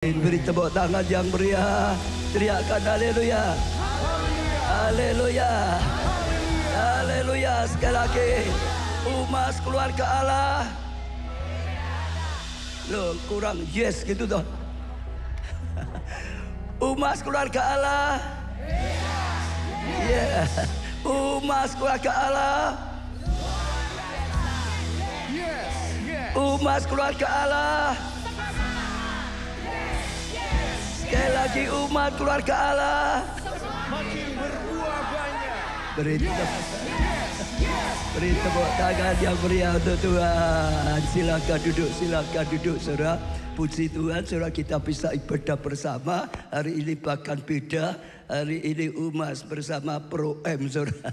Beri tepuk tangan yang meriah. Teriakkan haleluya. Haleluya. Haleluya. Sekali lagi. Umas keluarga Allah. Loh, kurang yes gitu toh. Umas keluarga Allah. Yeah. Umas keluarga Allah. Umas keluarga Allah. Sekali lagi umat keluarga Allah. Makin berbuah banyak. Beri tepuk tangan yang meriah untuk Tuhan. Silakan duduk saudara. Puji Tuhan saudara, kita bisa ibadah bersama. Hari ini bahkan beda. Hari ini umas bersama Pro M saudara.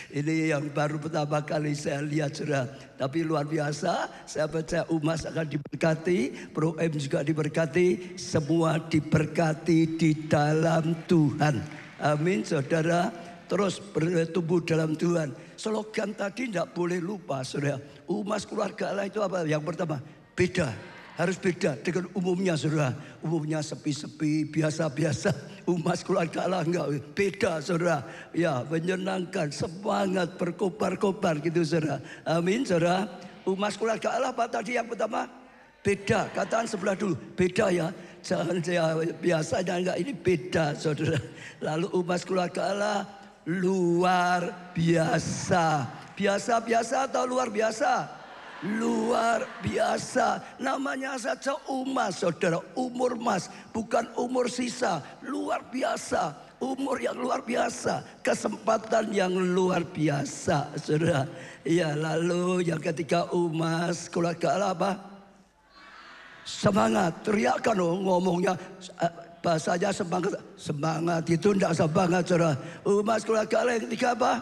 Ini yang baru pertama kali saya lihat saudara. Tapi luar biasa. Saya percaya umas akan diberkati. Pro M juga diberkati. Semua diberkati di dalam Tuhan. Amin saudara. Terus bertumbuh dalam Tuhan. Slogan tadi tidak boleh lupa saudara. Umas keluarga Allah itu apa? Yang pertama, beda. Harus beda dengan umumnya saudara. Umumnya sepi-sepi, biasa-biasa. Umas keluarga Allah enggak. Beda saudara. Ya, menyenangkan, semangat, berkobar-kobar gitu saudara. Amin saudara. Umas keluarga Allah apa tadi yang pertama? Beda. Katakan sebelah dulu. Beda ya. Jangan saya biasanya enggak, ini beda saudara. Lalu umas keluarga Allah luar biasa. Biasa-biasa atau luar biasa? Luar biasa. Namanya saja umas saudara. Umur mas, bukan umur sisa. Luar biasa. Umur yang luar biasa. Kesempatan yang luar biasa saudara. Ya, lalu yang ketiga umas keluarga Allah apa? Semangat. Teriakkan ngomongnya. Bahasanya semangat. Semangat itu tidak semangat saudara. Umas keluarga Allah yang ketiga apa?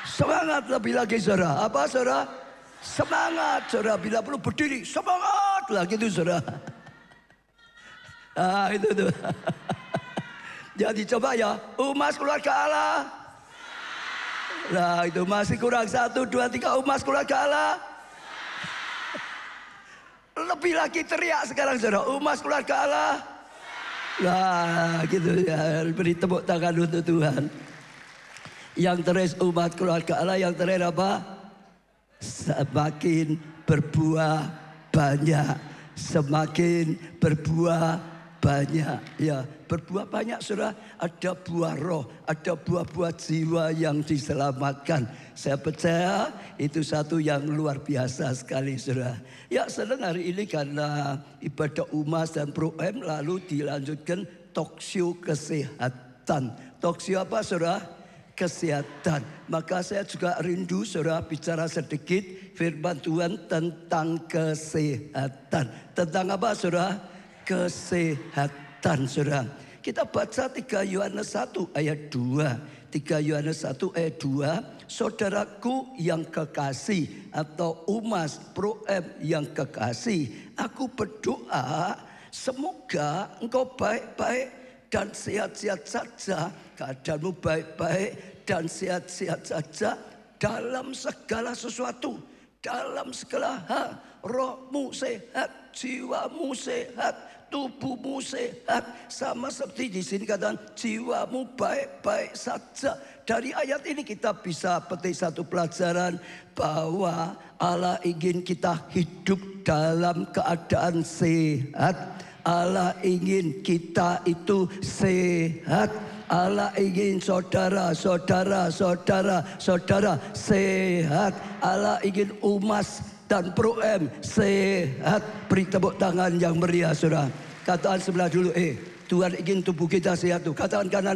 Semangat lebih lagi saudara. Apa saudara? Semangat saudara. Bila perlu berdiri, semangat lah gitu saudara. Ah itu tuh. Jadi coba ya, umas keluarga Allah. Nah itu masih kurang 1, 2, 3 umas keluarga Allah. Lebih lagi teriak sekarang saudara, umas keluarga Allah. Nah gitu ya, beri tepuk tangan untuk Tuhan. Yang terakhir umat keluarga Allah, yang terakhir apa? Semakin berbuah banyak. Semakin berbuah banyak. Ya, berbuah banyak saudara. Ada buah roh, ada buah-buah jiwa yang diselamatkan. Saya percaya itu satu yang luar biasa sekali saudara. Ya senang hari ini karena ibadah umas dan Pro M, lalu dilanjutkan talkshow kesehatan. Talkshow apa saudara? Kesehatan. Maka saya juga rindu saudara bicara sedikit firman Tuhan tentang kesehatan. Tentang apa saudara? Kesehatan saudara. Kita baca 3 Yohanes 1 ayat 2. 3 Yohanes 1 ayat 2. Saudaraku yang kekasih atau umas Pro M yang kekasih, aku berdoa semoga engkau baik-baik dan sehat-sehat saja, keadaanmu baik-baik dan sehat-sehat saja dalam segala sesuatu, dalam segala hal. Rohmu sehat, jiwamu sehat, tubuhmu sehat. Sama seperti di sini katakan jiwamu baik-baik saja. Dari ayat ini kita bisa petik satu pelajaran bahwa Allah ingin kita hidup dalam keadaan sehat. Allah ingin kita itu sehat. Allah ingin saudara sehat. Allah ingin umas dan Pro M sehat. Beri tepuk tangan yang meriah saudara. Katakan sebelah dulu, Tuhan ingin tubuh kita sehat tuh. Katakan kanan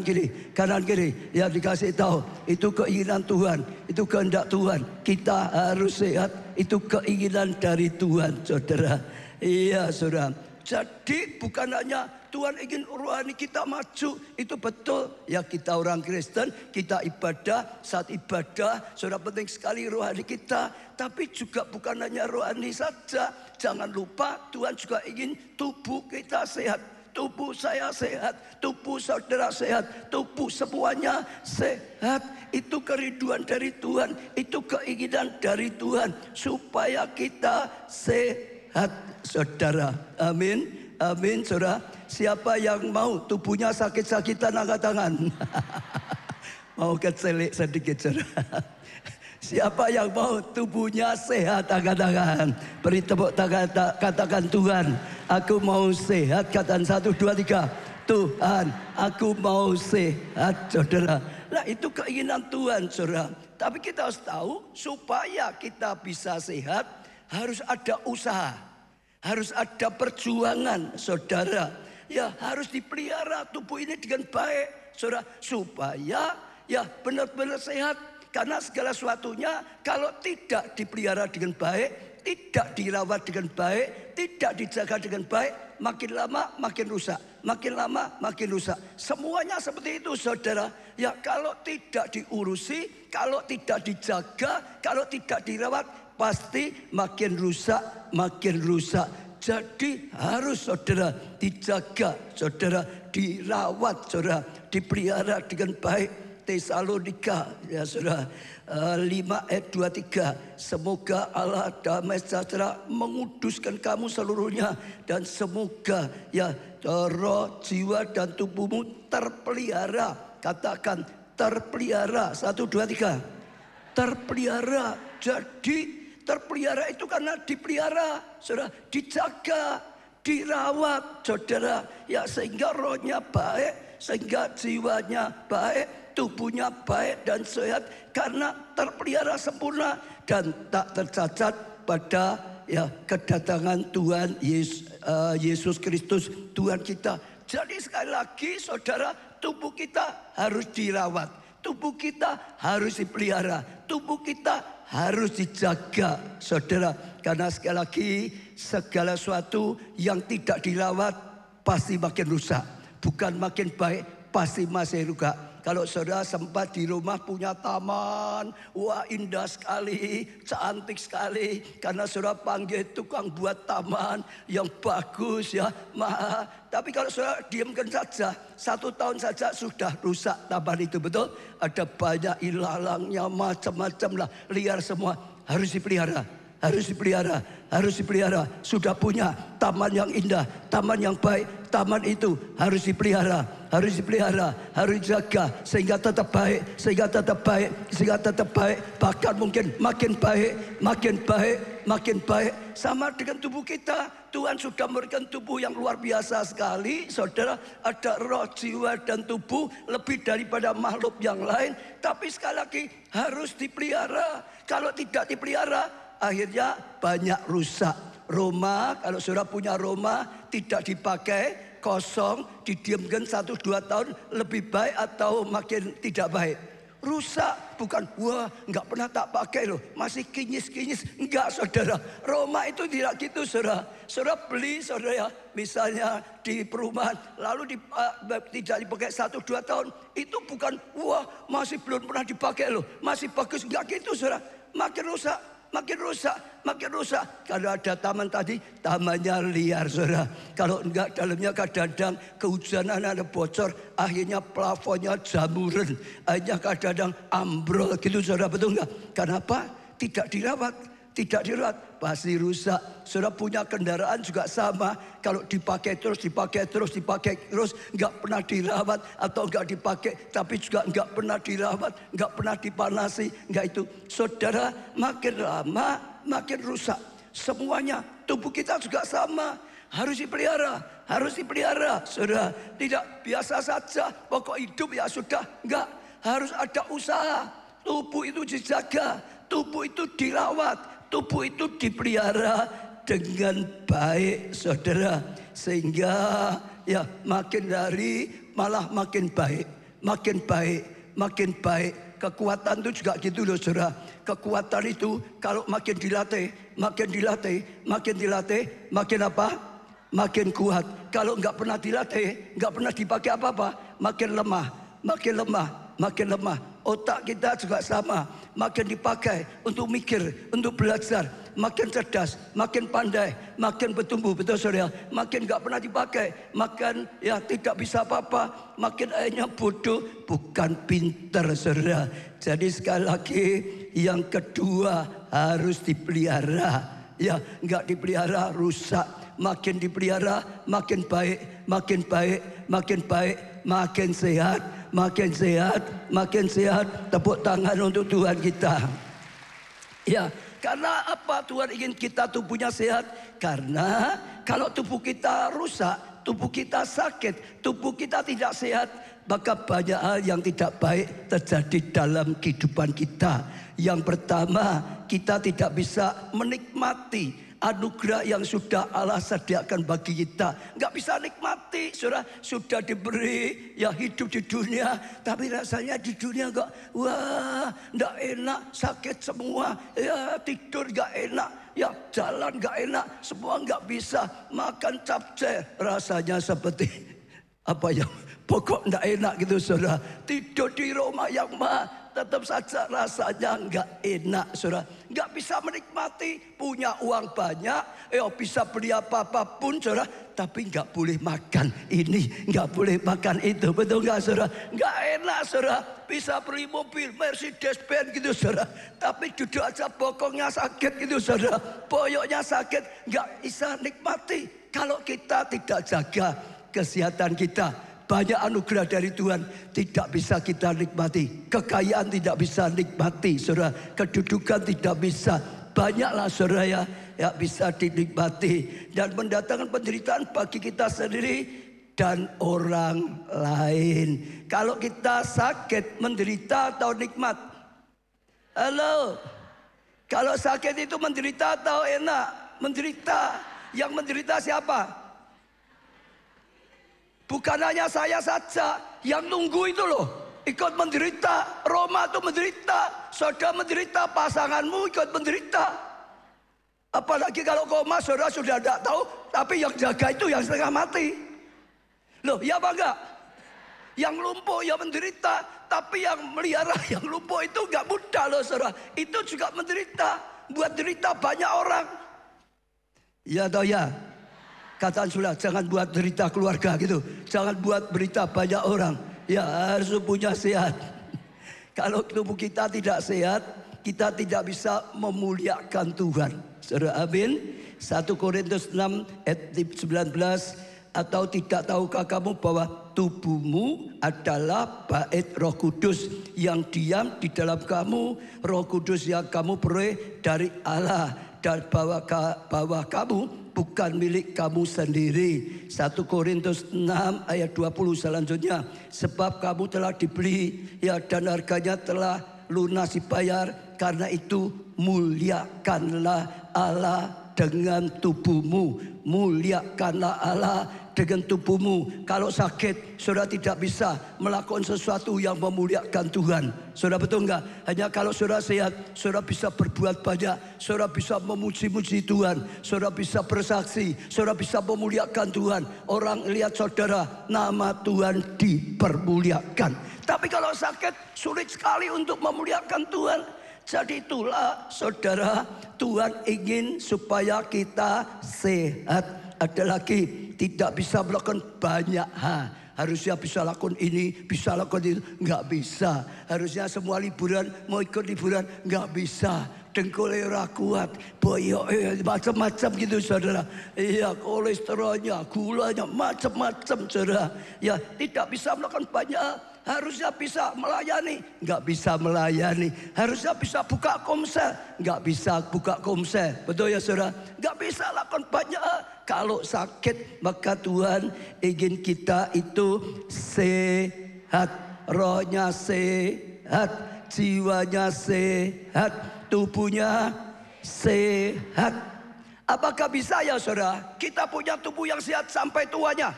kiri. Ya dikasih tahu. Itu keinginan Tuhan. Itu kehendak Tuhan. Kita harus sehat. Itu keinginan dari Tuhan saudara. Iya saudara. Jadi bukan hanya Tuhan ingin rohani kita maju. Itu betul. Ya kita orang Kristen. Kita ibadah. Saat ibadah saudara penting sekali rohani kita. Tapi juga bukan hanya rohani saja. Jangan lupa Tuhan juga ingin tubuh kita sehat. Tubuh saya sehat, tubuh saudara sehat, tubuh semuanya sehat. Itu kerinduan dari Tuhan, itu keinginan dari Tuhan supaya kita sehat, saudara. Amin. Amin, saudara. Siapa yang mau tubuhnya sakit-sakitan angkat tangan. Mau kecelik sedikit, saudara. Siapa yang mau tubuhnya sehat angkat tangan. Beri tepuk tangan, katakan Tuhan, aku mau sehat. Katakan 1, 2, 3. Tuhan, aku mau sehat, saudara. Nah, itu keinginan Tuhan, saudara. Tapi kita harus tahu, supaya kita bisa sehat, harus ada usaha. Harus ada perjuangan, saudara. Ya, harus dipelihara tubuh ini dengan baik, saudara. Supaya ya benar-benar sehat. Karena segala sesuatunya kalau tidak dipelihara dengan baik, tidak dirawat dengan baik, tidak dijaga dengan baik, makin lama makin rusak. Makin lama makin rusak. Semuanya seperti itu, saudara. Ya, kalau tidak diurusi, kalau tidak dijaga, kalau tidak dirawat, pasti makin rusak, makin rusak. Jadi harus, saudara, dijaga, saudara, dirawat, saudara, dipelihara dengan baik. Tesalonika, ya saudara, 5 ayat 23. Semoga Allah damai sejahtera menguduskan kamu seluruhnya, dan semoga ya roh, jiwa dan tubuhmu terpelihara. Katakan terpelihara. 1, 2, 3. Terpelihara. Jadi terpelihara itu karena dipelihara, saudara, dijaga, dirawat, saudara, ya, sehingga rohnya baik, sehingga jiwanya baik, tubuhnya baik dan sehat karena terpelihara sempurna dan tak tercacat pada ya kedatangan Tuhan Yesus Kristus Tuhan kita. Jadi sekali lagi, saudara, tubuh kita harus dirawat, tubuh kita harus dipelihara, tubuh kita harus dijaga, saudara. Karena sekali lagi, segala sesuatu yang tidak dirawat pasti makin rusak, bukan makin baik, pasti masih rusak. Kalau saudara sempat di rumah punya taman, wah indah sekali, cantik sekali. Karena saudara panggil tukang buat taman yang bagus ya, mahal. Tapi kalau saudara diamkan saja, 1 tahun saja sudah rusak taman itu, betul? Ada banyak ilalangnya, macam-macam lah, liar semua. Harus dipelihara, harus dipelihara, harus dipelihara. Sudah punya taman yang indah, taman yang baik, taman itu harus dipelihara, harus dipelihara, harus dijaga sehingga tetap baik, sehingga tetap baik, sehingga tetap baik. Bahkan mungkin makin baik, makin baik, makin baik. Sama dengan tubuh kita, Tuhan sudah memberikan tubuh yang luar biasa sekali, saudara. Ada roh, jiwa dan tubuh lebih daripada makhluk yang lain. Tapi sekali lagi harus dipelihara. Kalau tidak dipelihara, akhirnya banyak rusak. Rumah, kalau saudara punya rumah tidak dipakai, kosong, didiamkan 1-2 tahun, lebih baik atau makin tidak baik? Rusak, bukan wah nggak pernah tak pakai loh, masih kinyis-kinyis. Enggak, saudara. Rumah itu tidak gitu, saudara. Saudara beli, saudara, ya, misalnya di perumahan, lalu tidak dipakai 1-2 tahun, itu bukan wah masih belum pernah dipakai loh, masih bagus. Enggak gitu, saudara. Makin rusak, makin rusak, makin rusak. Kalau ada taman tadi, tamannya liar, saudara. Kalau enggak, dalamnya kadang-kadang kehujanan ada bocor, akhirnya plafonnya jamuran, akhirnya kadang-kadang ambrol gitu, saudara, betul enggak? Kenapa? Tidak dirawat, tidak dirawat, pasti rusak. Saudara punya kendaraan juga sama, kalau dipakai terus, dipakai terus, dipakai terus, enggak pernah dirawat atau enggak dipakai, tapi juga enggak pernah dirawat, enggak pernah dipanasi, enggak itu. Saudara, makin lama makin rusak. Semuanya, tubuh kita juga sama, harus dipelihara, harus dipelihara, saudara. Tidak biasa saja, pokok hidup ya sudah, enggak, harus ada usaha. Tubuh itu dijaga, tubuh itu dirawat, tubuh itu dipelihara dengan baik, saudara. Sehingga ya makin hari malah makin baik, makin baik, makin baik. Kekuatan itu juga gitu loh, saudara. Kekuatan itu kalau makin dilatih, makin dilatih, makin dilatih, makin apa? Makin kuat. Kalau nggak pernah dilatih, nggak pernah dipakai apa-apa, makin lemah, makin lemah, makin lemah. Otak kita juga sama, makin dipakai untuk mikir, untuk belajar, makin cerdas, makin pandai, makin bertumbuh, betul saudara. Makin gak pernah dipakai, makin ya tidak bisa apa-apa, makin akhirnya bodoh, bukan pintar, saudara. Jadi sekali lagi, yang kedua harus dipelihara. Ya, nggak dipelihara rusak. makin dipelihara, makin baik, makin baik, makin baik, makin sehat, makin sehat, makin sehat. Tepuk tangan untuk Tuhan kita. Ya, karena apa Tuhan ingin kita tubuhnya sehat? Karena kalau tubuh kita rusak, tubuh kita sakit, tubuh kita tidak sehat, maka banyak hal yang tidak baik terjadi dalam kehidupan kita. Yang pertama, kita tidak bisa menikmati anugerah yang sudah Allah sediakan bagi kita. Nggak bisa nikmati, saudara. Sudah diberi ya hidup di dunia, tapi rasanya di dunia kok wah nggak enak, sakit semua. Ya tidur nggak enak, ya jalan nggak enak, semua nggak bisa. Makan capcay rasanya seperti apa ya, pokok nggak enak gitu saudara. Tidur di rumah yang mah tetap saja rasanya nggak enak saudara. Nggak bisa menikmati, punya uang banyak, bisa beli apapun saudara, tapi nggak boleh makan ini, nggak boleh makan itu, betul nggak saudara? Nggak enak saudara. Bisa beli mobil Mercedes Benz gitu saudara, tapi duduk aja bokongnya sakit gitu saudara, boyoknya sakit, nggak bisa nikmati. Kalau kita tidak jaga kesehatan kita, banyak anugerah dari Tuhan tidak bisa kita nikmati. Kekayaan tidak bisa nikmati saudara. Kedudukan tidak bisa. Banyaklah saudara ya bisa dinikmati. Dan mendatangkan penderitaan bagi kita sendiri dan orang lain. Kalau kita sakit, menderita atau nikmat? Halo. Kalau sakit itu menderita atau enak? Menderita. Yang menderita siapa? Bukan hanya saya saja yang nunggu itu loh, ikut menderita. Roma itu menderita, saudara menderita, pasanganmu ikut menderita. Apalagi kalau koma, saudara sudah tidak tahu, tapi yang jaga itu yang setengah mati. Loh, ya apa enggak? Yang lumpuh ya menderita, tapi yang melihara yang lumpuh itu enggak mudah loh saudara. Itu juga menderita, buat derita banyak orang. Ya atau ya? Katakan sudah, jangan buat derita keluarga gitu. Jangan buat berita banyak orang. Ya harus tubuhnya sehat. Kalau tubuh kita tidak sehat, kita tidak bisa memuliakan Tuhan. Saudara, amin. 1 Korintus 6 ayat 19. Atau tidak tahukah kamu bahwa tubuhmu adalah bait Roh Kudus yang diam di dalam kamu, Roh Kudus yang kamu peroleh dari Allah, dan bahwa kamu bukan milik kamu sendiri. 1 Korintus 6 ayat 20 selanjutnya. Sebab kamu telah dibeli ya, dan harganya telah lunas dibayar. Karena itu muliakanlah Allah dengan tubuhmu. Muliakanlah Allah dengan tubuhmu. Kalau sakit, saudara tidak bisa melakukan sesuatu yang memuliakan Tuhan. Saudara betul enggak? Hanya kalau saudara sehat, saudara bisa berbuat banyak. Saudara bisa memuji-muji Tuhan. Saudara bisa bersaksi. Saudara bisa memuliakan Tuhan. Orang lihat saudara, nama Tuhan dipermuliakan. Tapi kalau sakit, sulit sekali untuk memuliakan Tuhan. Jadi itulah saudara, Tuhan ingin supaya kita sehat. Ada lagi, tidak bisa melakukan banyak hal. Harusnya bisa lakukan ini, bisa lakukan itu, nggak bisa. Harusnya semua liburan, mau ikut liburan, nggak bisa. Dengkulnya kuat, boyok, macam-macam gitu saudara. Iya, kolesterolnya, gulanya, macam-macam saudara. Ya, tidak bisa melakukan banyak hal. Harusnya bisa melayani, nggak bisa melayani. Harusnya bisa buka komsel, nggak bisa buka komsel. Betul ya saudara? Nggak bisa lakukan banyak hal. Kalau sakit, maka Tuhan ingin kita itu sehat. Rohnya sehat, jiwanya sehat, tubuhnya sehat. Apakah bisa ya saudara? Kita punya tubuh yang sehat sampai tuanya.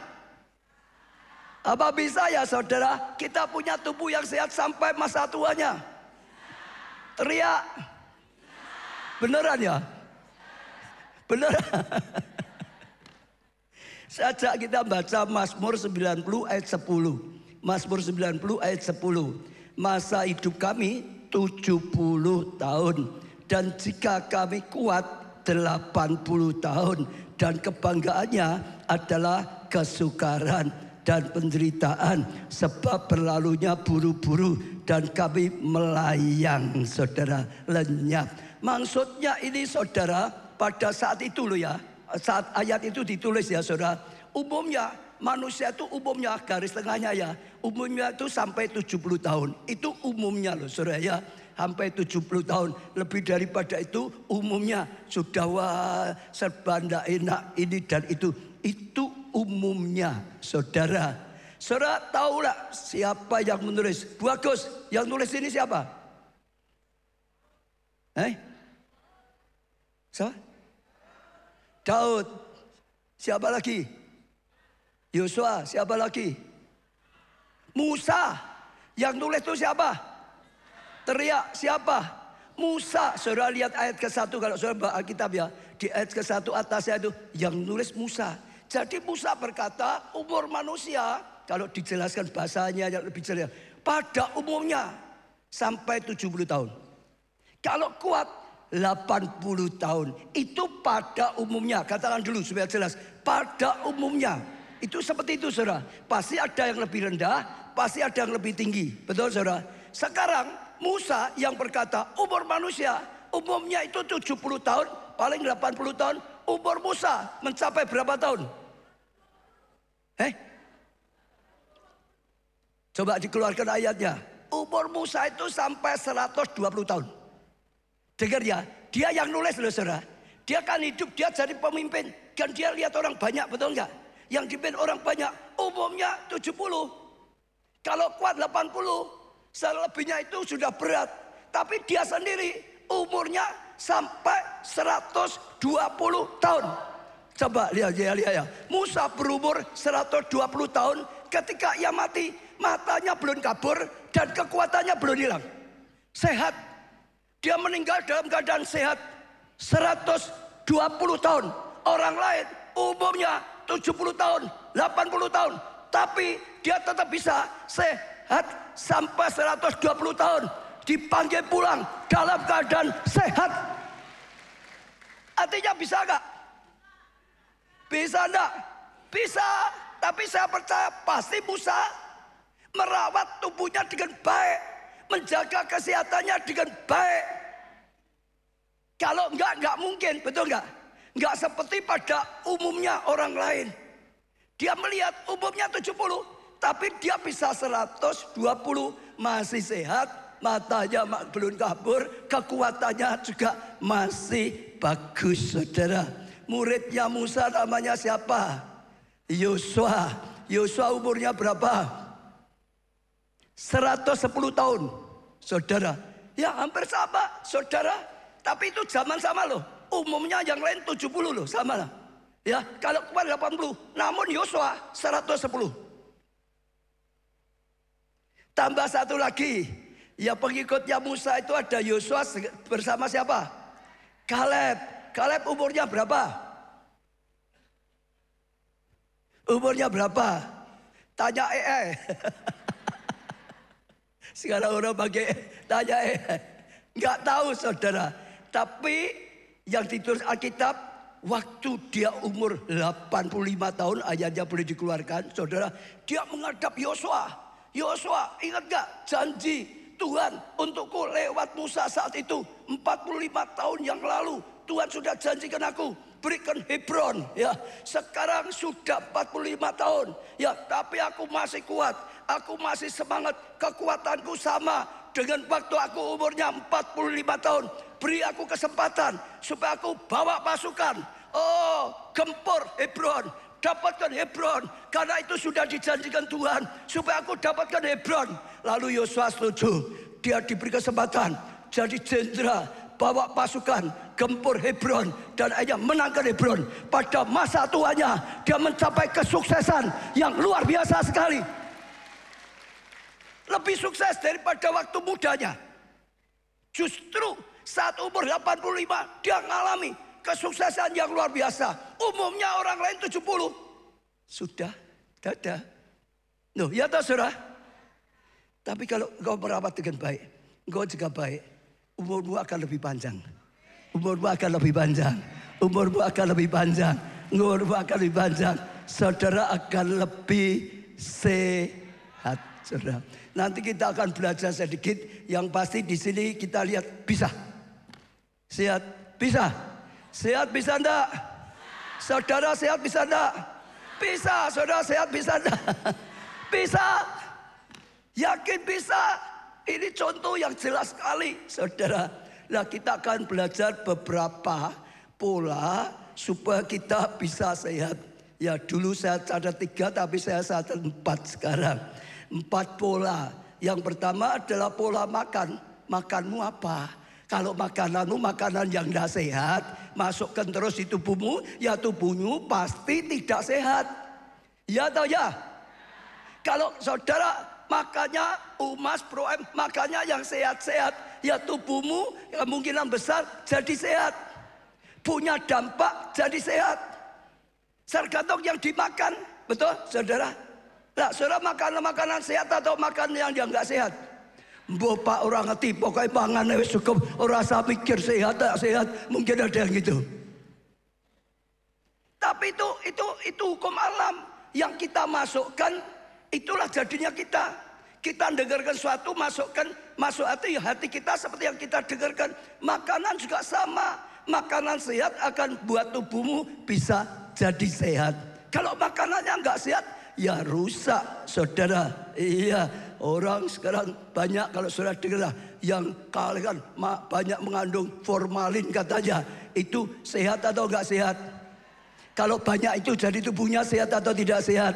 Apa bisa ya saudara? Kita punya tubuh yang sehat sampai masa tuanya. Teriak. Beneran ya? Beneran. Sejak kita baca Mazmur 90 ayat 10. Mazmur 90 ayat 10. Masa hidup kami 70 tahun. Dan jika kami kuat 80 tahun. Dan kebanggaannya adalah kesukaran dan penderitaan, sebab berlalunya buru-buru dan kami melayang saudara, lenyap. Maksudnya ini saudara, pada saat itu loh ya, saat ayat itu ditulis ya saudara, umumnya manusia itu umumnya garis tengahnya ya, umumnya itu sampai 70 tahun. Itu umumnya loh saudara ya, sampai 70 tahun. Lebih daripada itu umumnya sudah serba ndak enak ini dan itu. Itu umumnya saudara. Saudara tahu lah siapa yang menulis? Bu Agus, yang nulis ini siapa? Siapa? Daud. Siapa lagi? Yosua. Siapa lagi? Musa. Yang nulis itu siapa? Teriak siapa? Musa. Saudara lihat ayat ke-1 kalau saudara baca Alkitab ya. Di ayat ke-1 atasnya itu yang nulis Musa. Jadi Musa berkata umur manusia, kalau dijelaskan bahasanya yang lebih jelas, pada umumnya sampai 70 tahun. Kalau kuat 80 tahun. Itu pada umumnya. Katakan dulu supaya jelas. Pada umumnya. Itu seperti itu saudara. Pasti ada yang lebih rendah, pasti ada yang lebih tinggi. Betul saudara? Sekarang Musa yang berkata umur manusia umumnya itu 70 tahun, paling 80 tahun. Umur Musa mencapai berapa tahun? Coba dikeluarkan ayatnya. Umur Musa itu sampai 120 tahun. Dengar ya, dia yang nulis loh saudara. Dia kan hidup, dia jadi pemimpin. Dan dia lihat orang banyak, betul nggak? Yang dipimpin orang banyak, umumnya 70. Kalau kuat 80, selebihnya itu sudah berat. Tapi dia sendiri umurnya sampai 120 tahun. Coba lihat ya. Musa berumur 120 tahun ketika ia mati. Matanya belum kabur dan kekuatannya belum hilang. Sehat. Dia meninggal dalam keadaan sehat. 120 tahun. Orang lain umumnya 70 tahun, 80 tahun. Tapi dia tetap bisa sehat sampai 120 tahun. Dipanggil pulang dalam keadaan sehat. Artinya bisa gak? Bisa enggak? Bisa. Tapi saya percaya pasti Musa merawat tubuhnya dengan baik. Menjaga kesehatannya dengan baik. Kalau enggak mungkin, betul enggak? Enggak seperti pada umumnya orang lain. Dia melihat umumnya 70, tapi dia bisa 120, masih sehat, matanya belum kabur, kekuatannya juga masih bagus saudara. Muridnya Musa namanya siapa? Yosua. Yosua umurnya berapa? 110 tahun saudara. Ya hampir sama saudara. Tapi itu zaman sama loh. Umumnya yang lain 70 loh, sama lah. Ya, kalau kuat 80. Namun Yosua 110. Tambah satu lagi. Ya pengikutnya Musa itu ada Yosua bersama siapa? Kaleb. Kaleb umurnya berapa? Umurnya berapa? Tanya Sekarang orang pakai tanya Nggak tahu saudara. Tapi yang ditulis Alkitab, waktu dia umur 85 tahun, ayatnya boleh dikeluarkan saudara. Dia menghadap Yosua. Yosua, ingat gak janji Tuhan untukku lewat Musa saat itu? 45 tahun yang lalu Tuhan sudah janjikan aku berikan Hebron ya. Sekarang sudah 45 tahun ya, tapi aku masih kuat, aku masih semangat, kekuatanku sama dengan waktu aku umurnya 45 tahun. Beri aku kesempatan supaya aku bawa pasukan. Oh, gempur Hebron, dapatkan Hebron, karena itu sudah dijanjikan Tuhan supaya aku dapatkan Hebron. Lalu Yosua setuju, dia diberi kesempatan jadi jenderal, bawa pasukan gempur Hebron, dan akhirnya menangkan Hebron. Pada masa tuanya dia mencapai kesuksesan yang luar biasa sekali, lebih sukses daripada waktu mudanya. Justru saat umur 85 dia mengalami kesuksesan yang luar biasa. Umumnya orang lain 70 sudah dadah. Loh, ya tahu saudara. Tapi kalau engkau merawat dengan baik, engkau juga baik, umurmu akan lebih panjang. Umurmu akan lebih panjang. Umurmu akan lebih panjang. Umurmu akan lebih panjang. Saudara akan lebih sehat, saudara. Nanti kita akan belajar sedikit. Yang pasti di sini kita lihat bisa. Sehat bisa. Sehat bisa enggak? Saudara sehat bisa enggak? Bisa. Saudara sehat bisa enggak? Bisa. Yakin bisa. Ini contoh yang jelas sekali, saudara. Nah, kita akan belajar beberapa pola supaya kita bisa sehat. Ya, dulu saya catat 3, tapi saya catat 4 sekarang. 4 pola. Yang pertama adalah pola makan. Makanmu apa? Kalau makananmu makanan yang tidak sehat, masukkan terus di tubuhmu, ya tubuhmu pasti tidak sehat. Ya atau ya? Kalau saudara makannya Umas Pro M, makannya yang sehat-sehat, ya tubuhmu kemungkinan besar jadi sehat. Punya dampak jadi sehat. Tergantung yang dimakan, betul saudara? Nah, saudara makan makanan sehat atau makan yang enggak sehat? Bapak orang ngerti, pokoknya pangan cukup, orang saya pikir sehat tak sehat, mungkin ada yang gitu. Tapi itu hukum alam yang kita masukkan, itulah jadinya kita. Kita dengarkan suatu, masuk hati kita seperti yang kita dengarkan. Makanan juga sama, makanan sehat akan buat tubuhmu bisa jadi sehat. Kalau makanannya nggak sehat, ya rusak, saudara. Iya, orang sekarang banyak kalau saudara dengar yang kalian banyak mengandung formalin katanya. Itu sehat atau enggak sehat? Kalau banyak itu jadi tubuhnya sehat atau tidak sehat?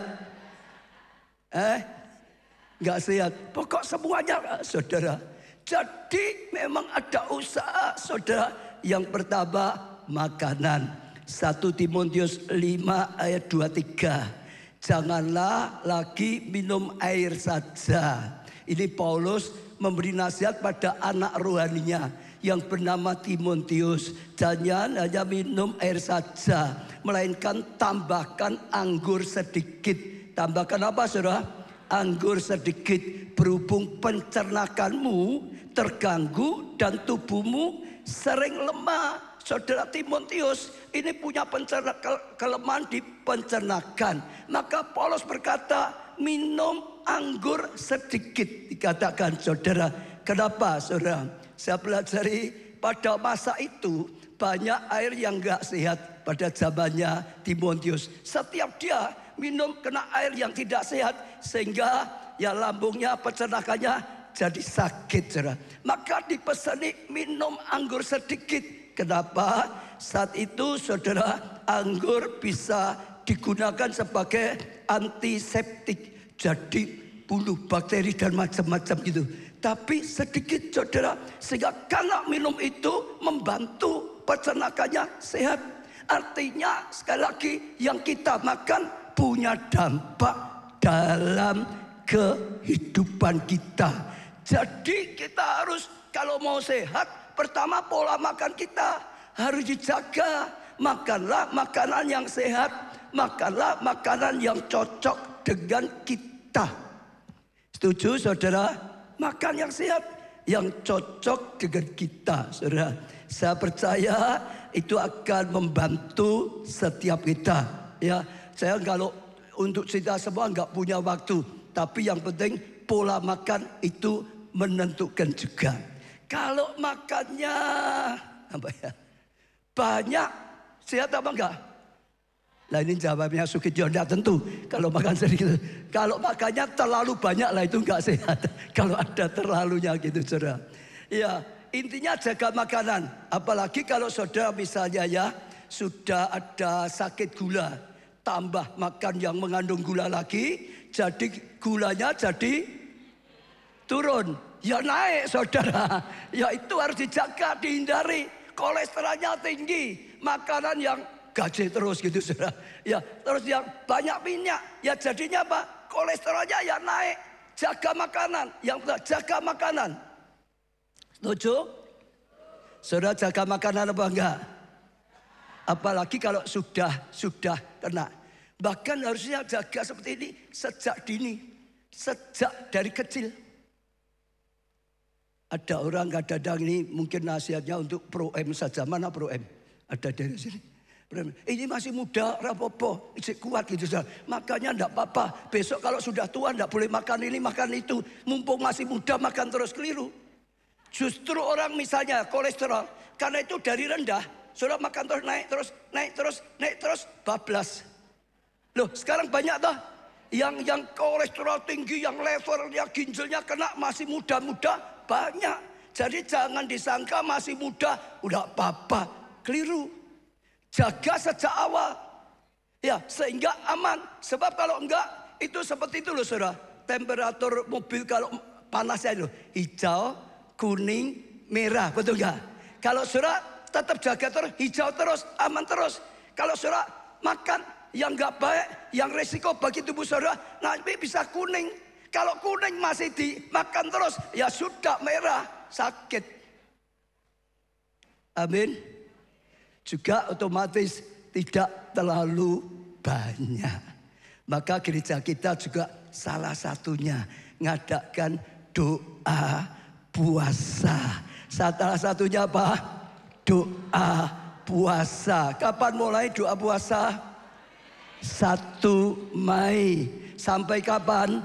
Enggak sehat. Pokok semuanya, saudara. Jadi memang ada usaha, saudara. Yang pertama makanan. 1 Timotius 5 ayat 23. Janganlah lagi minum air saja. Ini Paulus memberi nasihat pada anak rohaninya yang bernama Timotius. Jangan hanya minum air saja, melainkan tambahkan anggur sedikit. Tambahkan apa saudara? Anggur sedikit. Berhubung pencernakanmu terganggu dan tubuhmu sering lemah. Saudara Timotius ini punya kelemahan di pencernakan. Maka Paulus berkata, minum anggur sedikit. Dikatakan saudara. Kenapa saudara? Saya pelajari pada masa itu banyak air yang gak sehat pada zamannya Timotius. Setiap dia minum kena air yang tidak sehat, sehingga ya lambungnya, pencernakannya jadi sakit saudara. Maka dipesani minum anggur sedikit. Kenapa? Saat itu saudara, anggur bisa digunakan sebagai antiseptik. Jadi bunuh bakteri dan macam-macam gitu. Tapi sedikit saudara, sehingga karena minum itu membantu pencernakannya sehat. Artinya sekali lagi yang kita makan punya dampak dalam kehidupan kita. Jadi kita harus kalau mau sehat, pertama pola makan kita harus dijaga. Makanlah makanan yang sehat, makanlah makanan yang cocok dengan kita. Setuju saudara? Makan yang sehat, yang cocok dengan kita, saudara. Saya percaya itu akan membantu setiap kita. Ya, saya kalau untuk cerita semua nggak punya waktu, tapi yang penting pola makan itu menentukan juga. Kalau makannya apa ya, banyak, sehat apa enggak? Nah ini jawabnya Sukidjo, enggak tentu. Kalau makan sedikit, kalau makannya terlalu banyak lah itu enggak sehat. Kalau ada terlalunya gitu saudara. Ya intinya jaga makanan. Apalagi kalau saudara misalnya ya sudah ada sakit gula, tambah makan yang mengandung gula lagi, jadi gulanya jadi turun. Ya naik saudara. Ya itu harus dijaga, dihindari. Kolesterolnya tinggi, makanan yang gaje terus gitu saudara. Ya terus yang banyak minyak, ya jadinya apa? Kolesterolnya ya naik. Jaga makanan, yang jaga makanan. Setuju? Saudara jaga makanan apa enggak? Apalagi kalau sudah kena. Bahkan harusnya jaga seperti ini sejak dini, sejak dari kecil. Ada orang kadang-kadang ini mungkin nasihatnya untuk Pro M saja. Mana Pro M? Ada dari sini. Ini masih muda, rapopo, isi kuat gitu saja. Makanya enggak apa-apa. Besok kalau sudah tua enggak boleh makan ini, makan itu. Mumpung masih muda makan terus keliru. Justru orang misalnya kolesterol, karena itu dari rendah, Saudara makan terus, naik terus, naik terus, naik terus, bablas. Loh, sekarang banyak toh yang kolesterol tinggi, yang levernya, ginjalnya kena masih muda-muda, banyak. Jadi jangan disangka masih muda, udah apa-apa, keliru. Jaga sejak awal, ya sehingga aman. Sebab kalau enggak, itu seperti itu loh saudara. Temperatur mobil kalau panasnya itu hijau, kuning, merah, betul enggak? Kalau saudara tetap jaga terus, hijau terus, aman terus. Kalau saudara makan yang enggak baik, yang resiko bagi tubuh saudara, nanti bisa kuning. Kalau kuning masih dimakan terus, ya sudah merah, sakit. Amin. Juga otomatis tidak terlalu banyak. Maka gereja kita juga salah satunya ngadakan doa puasa. Salah satunya apa? Doa puasa. Kapan mulai doa puasa? 1 Mei. Sampai kapan?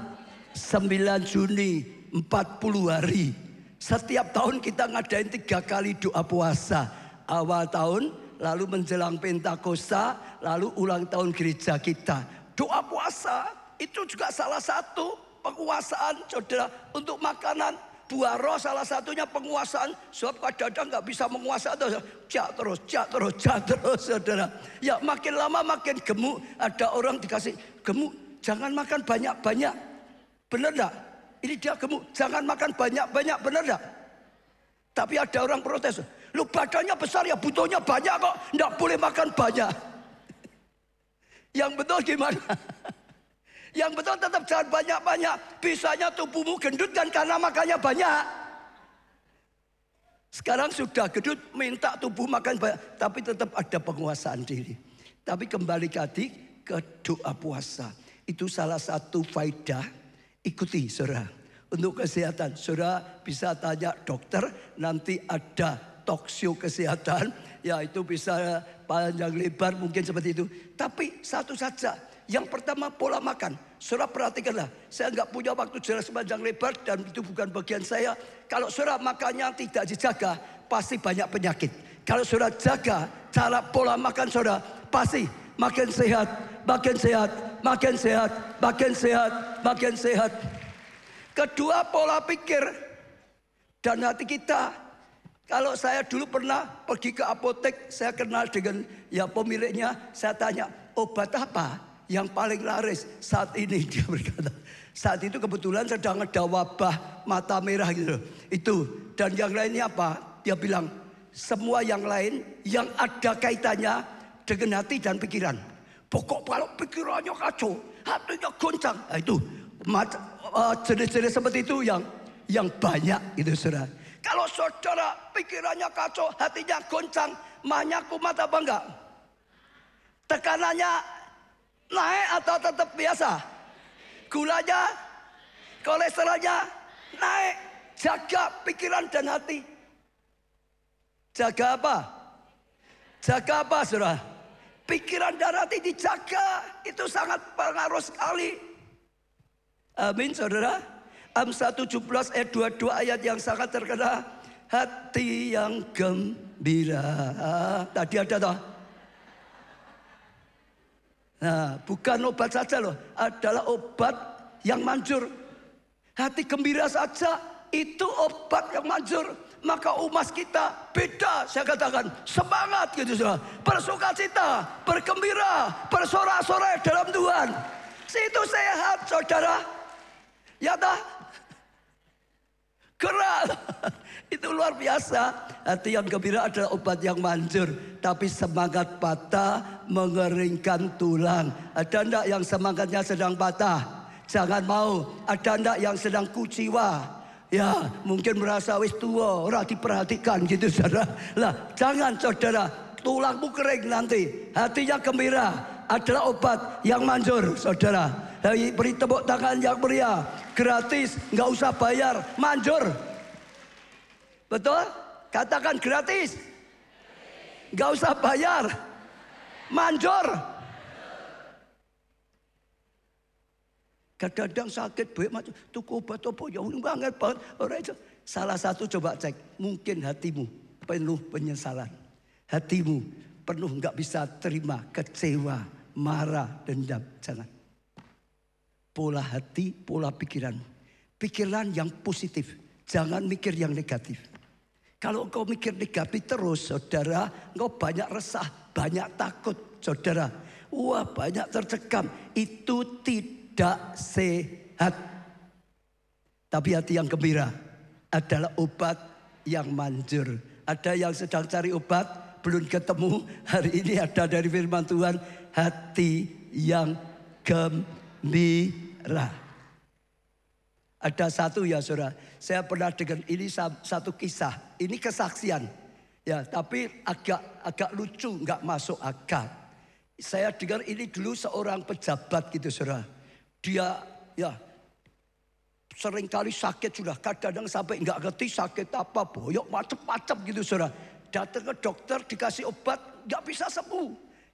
9 Juni. 40 hari. Setiap tahun kita ngadain 3 kali doa puasa. Awal tahun, lalu menjelang Pentakosta, lalu ulang tahun gereja kita. Doa puasa itu juga salah satu penguasaan saudara untuk makanan. Buah roh salah satunya penguasaan. Sebab kadang-kadang gak bisa menguasai. Jak terus saudara. Ya makin lama makin gemuk. Ada orang dikasih gemuk, jangan makan banyak-banyak. Benar gak? Ini dia gemuk, jangan makan banyak-banyak. Benar gak? Tapi ada orang protes. Lu badannya besar ya butuhnya banyak kok. Nggak boleh makan banyak. Yang betul gimana? Yang betul tetap jangan banyak-banyak. Bisanya tubuhmu gendut kan karena makannya banyak. Sekarang sudah gendut minta tubuh makan banyak. Tapi tetap ada penguasaan diri. Tapi kembali tadi ke doa puasa. Itu salah satu faedah. Ikuti saudara. Untuk kesehatan. Saudara bisa tanya dokter. Nanti ada talkshow kesehatan, ya itu bisa panjang lebar mungkin seperti itu. Tapi satu saja, yang pertama pola makan. Saudara perhatikanlah, saya nggak punya waktu jelas panjang lebar dan itu bukan bagian saya. Kalau saudara makannya tidak dijaga, pasti banyak penyakit. Kalau saudara jaga cara pola makan saudara, pasti makin sehat, makin sehat, makin sehat, makin sehat, makin sehat. Kedua, pola pikir dan hati kita. Kalau saya dulu pernah pergi ke apotek, saya kenal dengan ya pemiliknya, saya tanya, obat apa yang paling laris saat ini? Dia berkata, saat itu kebetulan sedang ada wabah mata merah gitu. Itu, dan yang lainnya apa? Dia bilang, semua yang lain yang ada kaitannya dengan hati dan pikiran. Pokok kalau pikirannya kacau, hatinya goncang. Nah, itu jenis-jenis seperti itu yang banyak gitu saudara. Kalau saudara pikirannya kacau, hatinya goncang, mahnya kumat apa enggak? Tekanannya naik atau tetap biasa? Gulanya, kolesterolnya naik. Jaga pikiran dan hati. Jaga apa? Jaga apa saudara? Pikiran dan hati dijaga. Itu sangat pengaruh sekali. Amin saudara. Amsal 17 ayat 22 ayat yang sangat terkenal. Hati yang gembira. Tadi ada toh? Nah, bukan obat saja loh. Adalah obat yang manjur. Hati gembira saja itu obat yang manjur. Maka umat kita beda, saya katakan semangat gitu saudara. Bersukacita, bergembira, bersorak-sorai dalam Tuhan. Situ sehat saudara. Ya dah. Gerak. Itu luar biasa. Hati yang gembira adalah obat yang manjur. Tapi semangat patah mengeringkan tulang. Ada enggak yang semangatnya sedang patah? Jangan mau. Ada enggak yang sedang kuciwa? Ya mungkin merasa wis tua, orang diperhatikan gitu saudara. Lah jangan saudara, tulangmu kering nanti. Hatinya gembira adalah obat yang manjur saudara. Beri tepuk tangan yang meriah. Gratis, nggak usah bayar, manjur. Betul? Katakan gratis. Nggak usah bayar, manjur. Kadang-kadang sakit banget macam tuku obat apa ya banget banget. Orang itu salah satu coba cek, mungkin hatimu penuh penyesalan. hatimu penuh nggak bisa terima, kecewa, marah, dendam. Jangan. Pola hati, pola pikiran. Pikiran yang positif. Jangan mikir yang negatif. Kalau engkau mikir negatif terus, saudara, engkau banyak resah, banyak takut, saudara. Wah, banyak tercekam. Itu tidak sehat. Tapi hati yang gembira adalah obat yang manjur. Ada yang sedang cari obat, belum ketemu. Hari ini ada dari firman Tuhan, hati yang gembira. Ada satu ya saudara, saya pernah dengar ini satu kisah, ini kesaksian. Ya, tapi agak lucu, nggak masuk akal. Saya dengar ini dulu seorang pejabat gitu saudara. Dia ya seringkali sakit sudah, kadang-kadang sampai nggak ngerti sakit apa, boyok macam-macam gitu saudara. Datang ke dokter dikasih obat, nggak bisa sembuh.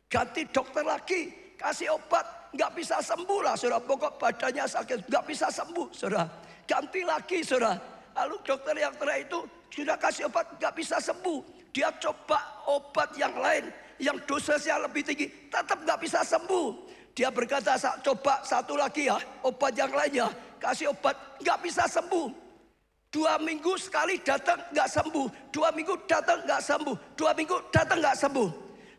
Ganti dokter lagi, kasih obat, nggak bisa sembuh lah saudara. Pokok badannya sakit, nggak bisa sembuh saudara. Ganti lagi saudara. Lalu dokter yang terakhir itu sudah kasih obat, nggak bisa sembuh. Dia coba obat yang lain, yang dosisnya lebih tinggi, tetap nggak bisa sembuh. Dia berkata, coba satu lagi ya, obat yang lainnya. Kasih obat, nggak bisa sembuh. 2 minggu sekali datang nggak sembuh. 2 minggu datang nggak sembuh. 2 minggu datang nggak sembuh.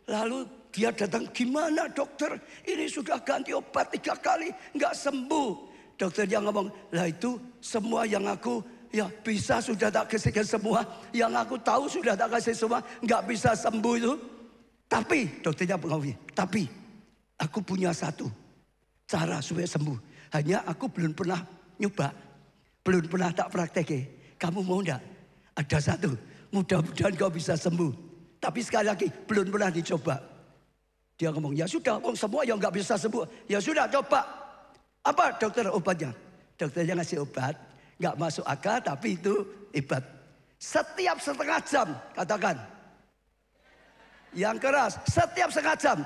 Lalu dia datang, gimana dokter? Ini sudah ganti obat 3 kali nggak sembuh. Dokternya ngomong, lah itu semua yang aku ya bisa sudah tak kasihkan semua. Yang aku tahu sudah tak kasih semua, nggak bisa sembuh itu. Tapi dokternya ngomong, tapi aku punya satu cara supaya sembuh. Hanya aku belum pernah nyoba, belum pernah tak praktek. Kamu mau enggak? Ada satu, mudah-mudahan kau bisa sembuh. Tapi sekali lagi, belum pernah dicoba. Dia ngomong, ya sudah, semua yang nggak bisa sembuh. Ya sudah, coba. Apa dokter obatnya? Dokternya ngasih obat, nggak masuk akal, tapi itu hebat. Setiap setengah jam, katakan. Yang keras, setiap setengah jam.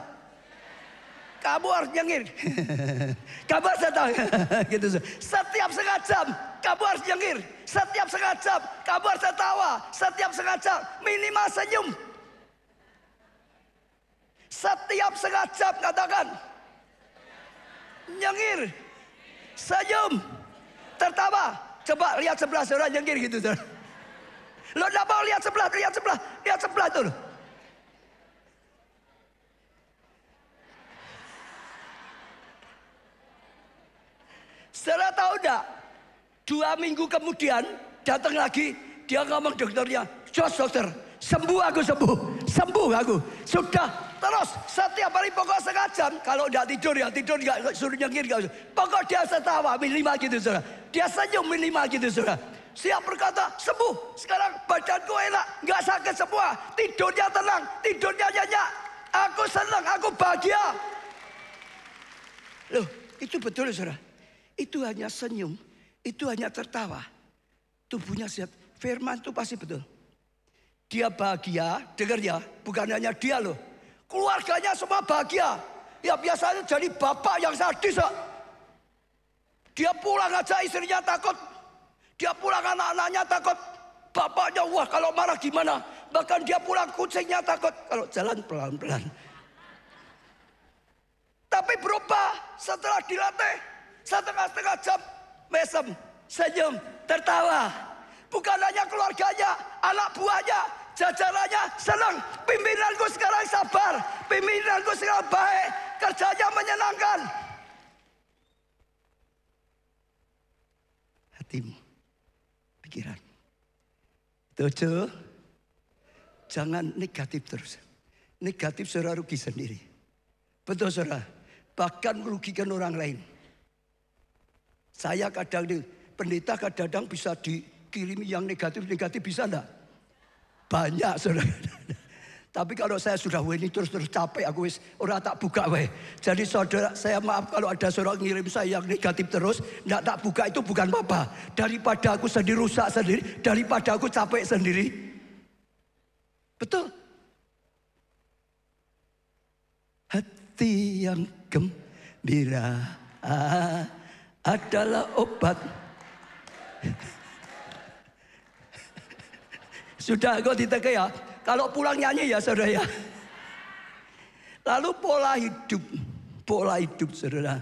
Kamu harus nyengir. Kamu harus datang. Gitu. Setiap setengah jam kamu harus nyengir. Setiap setengah jam kamu harus tertawa. Setiap setengah jam minimal senyum. Setiap setengah jam katakan. Nyengir. Senyum. Tertawa. Coba lihat sebelah saudara nyengir gitu. Lo enggak mau lihat sebelah, lihat sebelah tuh. Saudara tahu enggak? 2 minggu kemudian datang lagi, dia ngomong dokternya, "Jos dokter, sembuh aku, sembuh aku." Sudah terus setiap hari pokok setengah jam. Kalau enggak tidur ya tidur, enggak suruh nyengir enggak. Pokok dia tertawa minimal gitu saudara. Dia senyum minimal gitu saudara. Siap berkata, sembuh. Sekarang badanku enak, enggak sakit semua. Tidurnya tenang, tidurnya nyenyak. Aku senang, aku bahagia. Loh, itu betul saudara. Itu hanya senyum, itu hanya tertawa. Tubuhnya sehat. Firman itu pasti betul. Dia bahagia, dengar ya, bukan hanya dia loh. Keluarganya semua bahagia. Ya biasanya jadi bapak yang sadis. Dia pulang aja istrinya takut. Dia pulang anak-anaknya takut. Bapaknya wah kalau marah gimana. Bahkan dia pulang kucingnya takut. Kalau jalan pelan-pelan. Tapi berubah setelah dilatih. Setengah jam mesem, senyum, tertawa. Bukan hanya keluarganya, anak buahnya, jajarannya senang. Pimpinanku sekarang sabar, pimpinanku sekarang baik, kerjanya menyenangkan. Hatimu, pikiran. Tujuh, jangan negatif terus. Negatif saudara rugi sendiri. Betul saudara, bahkan merugikan orang lain. Saya kadang pendeta kadang bisa dikirimi yang negatif-negatif bisa enggak? Banyak saudara. Tapi kalau saya sudah ini terus capek aku wis ora tak buka weh. Jadi saudara saya maaf kalau ada saudara ngirim saya yang negatif terus, enggak tak buka itu bukan apa-apa. Daripada aku sendiri rusak sendiri, daripada aku capek sendiri. Betul. Hati yang gembira adalah obat. Sudah kau diteke ya. Kalau pulang nyanyi ya saudara ya. Lalu pola hidup saudara.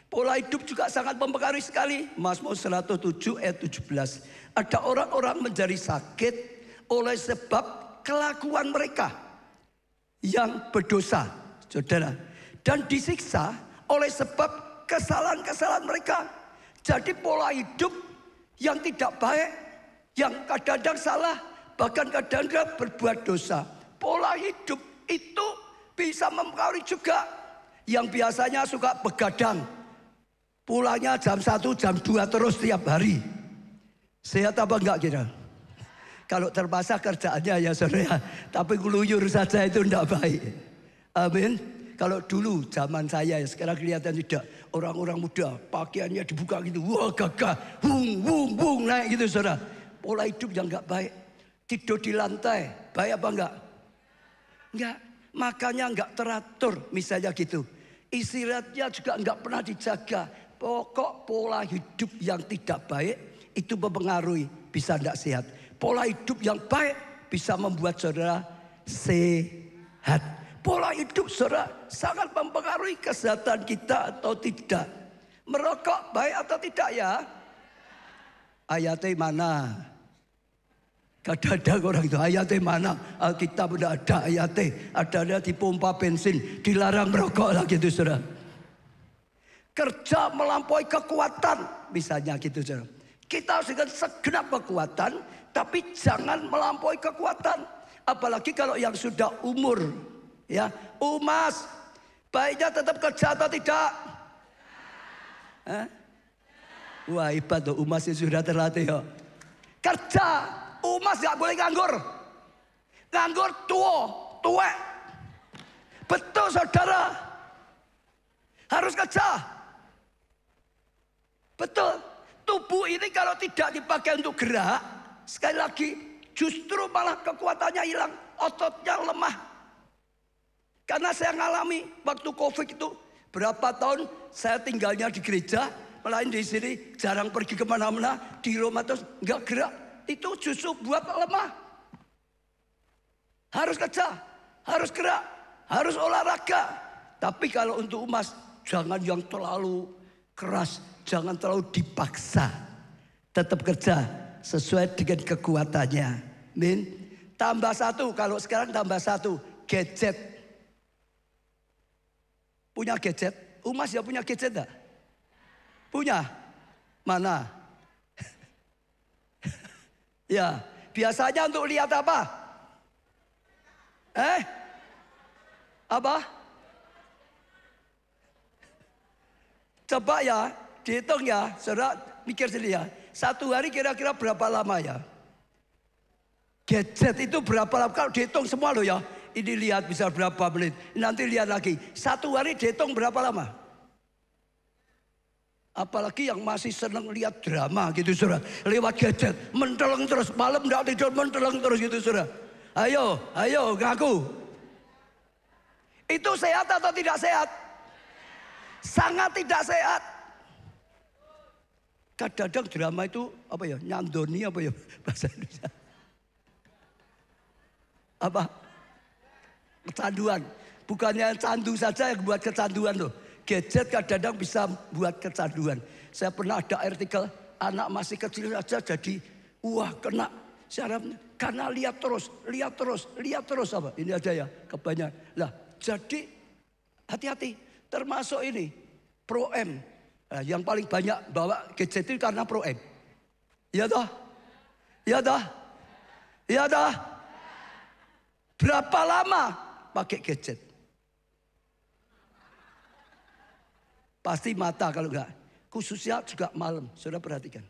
Pola hidup juga sangat mempengaruhi sekali. Mazmur 107 ayat 17. Ada orang-orang menjadi sakit oleh sebab kelakuan mereka yang berdosa, saudara. Dan disiksa oleh sebab kesalahan-kesalahan mereka. Jadi pola hidup yang tidak baik, yang kadang-kadang salah, bahkan kadang-kadang berbuat dosa. Pola hidup itu bisa mempengaruhi juga. Yang biasanya suka begadang, pulangnya jam 1, jam 2 terus tiap hari. Sehat apa enggak kira? Kalau terpaksa kerjaannya ya saudara, tapi ngeluyur saja itu enggak baik. Amin. Kalau dulu zaman saya, sekarang kelihatan tidak. Orang-orang muda pakaiannya dibuka gitu, wah gagah, wung wung wung naik gitu saudara. Pola hidup yang enggak baik. Tidur di lantai, baik apa enggak? Enggak, makanya enggak teratur misalnya gitu. Istirahatnya juga enggak pernah dijaga. Pokok pola hidup yang tidak baik itu mempengaruhi, bisa enggak sehat. Pola hidup yang baik bisa membuat saudara sehat. Pola hidup saudara sangat mempengaruhi kesehatan kita atau tidak. Merokok baik atau tidak ya? Ayatnya mana? Kadang-kadang orang itu ayatnya mana? Alkitab udah ada ayatnya. Ada di pompa bensin. Dilarang merokok lagi itu saudara. Kerja melampaui kekuatan. Misalnya gitu saudara. Kita harus dengan segenap kekuatan. Tapi jangan melampaui kekuatan. Apalagi kalau yang sudah umur. Ya, umas. Baiknya tetap kerja atau tidak? Wah hebat tuh umas yang sudah terlatih ya. Kerja. Umas gak boleh nganggur. Nganggur tua. Betul saudara. Harus kerja. Betul. Tubuh ini kalau tidak dipakai untuk gerak, sekali lagi justru malah kekuatannya hilang. Ototnya lemah. Karena saya ngalami waktu COVID itu berapa tahun saya tinggalnya di gereja, melain di sini jarang pergi kemana-mana, di rumah terus nggak gerak. Itu justru buat lemah. Harus kerja, harus gerak, harus olahraga. Tapi kalau untuk umas jangan yang terlalu keras, jangan terlalu dipaksa. Tetap kerja sesuai dengan kekuatannya. Amin. Tambah satu, kalau sekarang tambah satu, gadget. Punya gadget? Umas ya punya gadget enggak? Punya? Mana? Ya, biasanya untuk lihat apa? Apa? Coba ya, dihitung ya, saudara mikir sendiri ya. Satu hari kira-kira berapa lama ya? Gadget itu berapa lama? Kalau dihitung semua loh ya. Ini lihat bisa berapa menit. Nanti lihat lagi. Satu hari dihitung berapa lama? Apalagi yang masih senang lihat drama gitu saudara. Lewat gadget. Menteleng terus. Malam gak tidur menteleng terus gitu saudara. Ayo ngaku. Itu sehat atau tidak sehat? Sangat tidak sehat. Kadang-kadang drama itu apa ya? Nyandoni apa ya? Bahasa Indonesia. Apa? Kecanduan. Bukannya candu saja yang buat kecanduan loh. Gadget kadang-kadang bisa buat kecanduan. Saya pernah ada artikel anak masih kecil saja jadi wah kena syarafnya. Karena lihat terus apa. Ini aja ya kebanyakan. Lah jadi hati-hati. Termasuk ini Pro M. Nah, yang paling banyak bawa gadget itu karena Pro M. Iya toh? Iya toh? Iya toh? Berapa lama pakai gadget? Pasti mata kalau enggak. Khususnya juga malam. Saudara perhatikan.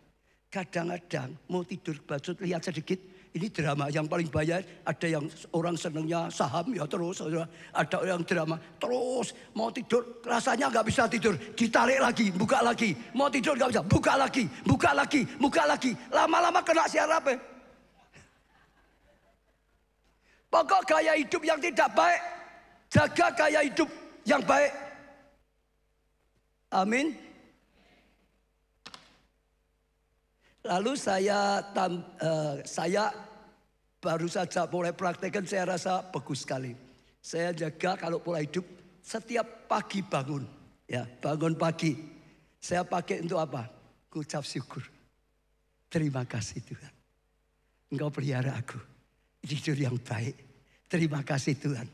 Kadang-kadang mau tidur bacot lihat sedikit. Ini drama yang paling banyak. Ada yang orang senangnya saham ya terus. Saudara. Ada yang drama terus. Mau tidur rasanya enggak bisa tidur. Ditarik lagi, buka lagi. Mau tidur enggak bisa, buka lagi. Lama-lama kena syaraf. Pokok gaya hidup yang tidak baik. Jaga gaya hidup yang baik. Amin. Lalu saya Baru saja mulai praktekkan saya rasa bagus sekali. Saya jaga kalau pola hidup setiap pagi bangun. Ya, bangun pagi. Saya pakai untuk apa? Ucap syukur. Terima kasih Tuhan. Engkau pelihara aku. Tidur yang baik. Terima kasih Tuhan.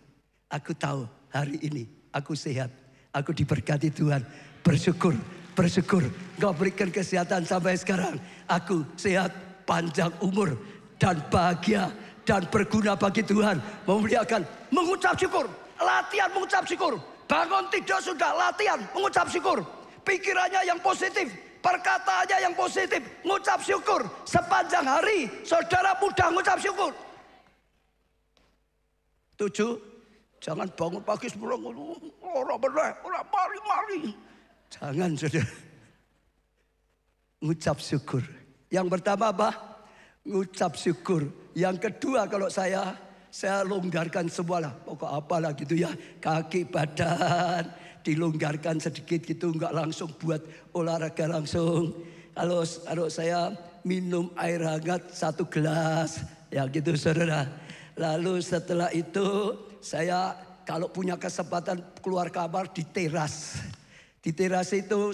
Aku tahu hari ini aku sehat. Aku diberkati Tuhan. Bersyukur, bersyukur. Engkau berikan kesehatan sampai sekarang. Aku sehat, panjang umur. Dan bahagia dan berguna bagi Tuhan. Memuliakan, mengucap syukur. Latihan mengucap syukur. Bangun tidur sudah latihan mengucap syukur. Pikirannya yang positif, perkataannya yang positif. Mengucap syukur. Sepanjang hari saudara mudah mengucap syukur. 7. Jangan bangun pagi sebelum orang benar, orang mari. Jangan saudara. Mengucap syukur. Yang pertama apa? Ngucap syukur. Yang kedua kalau saya longgarkan semualah. Pokok apalah gitu ya. Kaki badan dilonggarkan sedikit gitu. Enggak langsung buat olahraga langsung. Kalau saya minum air hangat 1 gelas. Ya gitu saudara. Lalu setelah itu saya kalau punya kesempatan keluar kamar di teras. Di teras itu